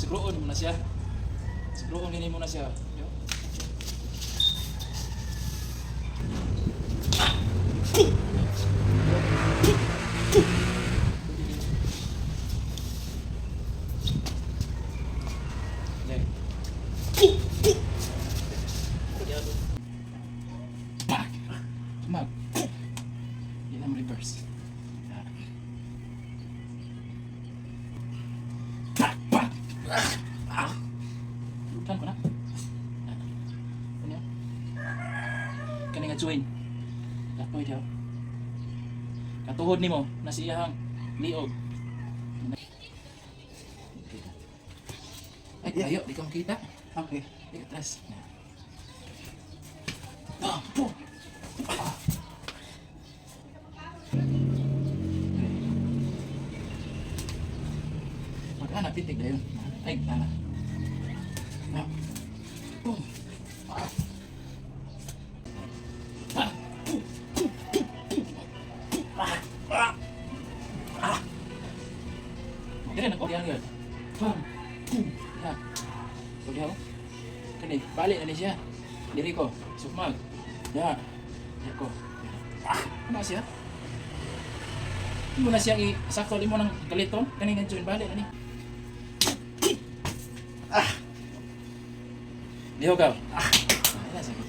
Sigruon mo na siya. Sigruon din mo na siya. Yo. Pak! Mag! Yan ang reverse. Pak! Pak! Lutan ko na. Ano yan? Kani nga join. Lapoy daw. Katuhod ni mo, nasiyahang liog. Ay, tayo, di ka makita. Okay. Di ka atras. Ah, po! Mag-anak, titig na yun. Ay, anak. Ah. Boom. Ah. Ah. Ah. Ah. Kaya na, kulihan yun. Bam. Boom. Yan. Kulihan mo. Kani, balik na siya. Diri ko, sukmag. Yan. Yan ko. Ah. Ano siya? Hindi mo na siyang isakto mo ng galiton. Kani nga dyan, balik na ni. Ah. Liho ka. Ah. Ayan, sakit.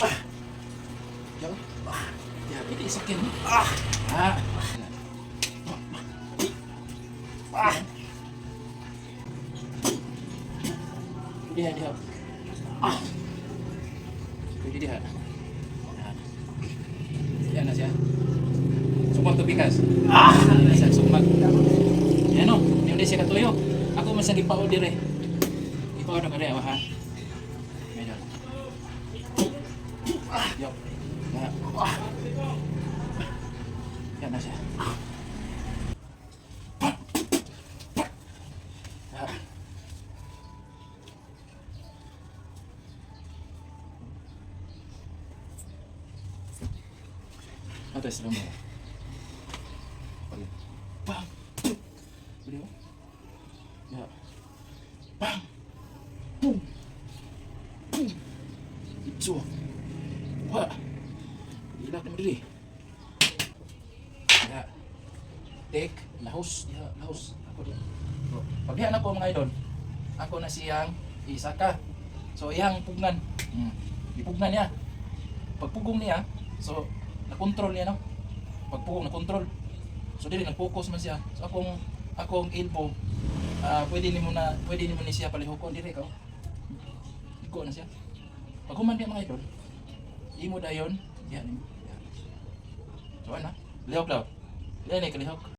Ah. Yo. Ah. Yan, hindi sakit. Ah. Ah. Ah. Diha, diha. Ah. Pwede diha. Yan. Yan na siya. Sumag to bigas. Ah. Yan na siya, sumag. Yan o, hindi siya katuyo. Ako mas naging pao dire. Ipao na kare, ha? Medyo. Ah. Yo. Yan. Ah. Yan na siya. Atas sila mo. Bang! Bili mo? Ya. Bang! Boom! Boom! Itso! Wah! Ilak naman dili. Ya. Take. Lahos. Ya, lahos. Ako din. Pagdihan ako mga idol, ako na siyang isaka. So, iyang pugnan. Ipugnan niya. Pagpugong niya, so, na-control niya, no? Pagpugong na-control. So dili nag-focus man siya. So akong elbow, pwede ni mo ni siya palihukon dire ka. Iko na siya. Pag human diya mga idol, imo dayon, yan. So ana, lihok daw. Yan ay kalihok.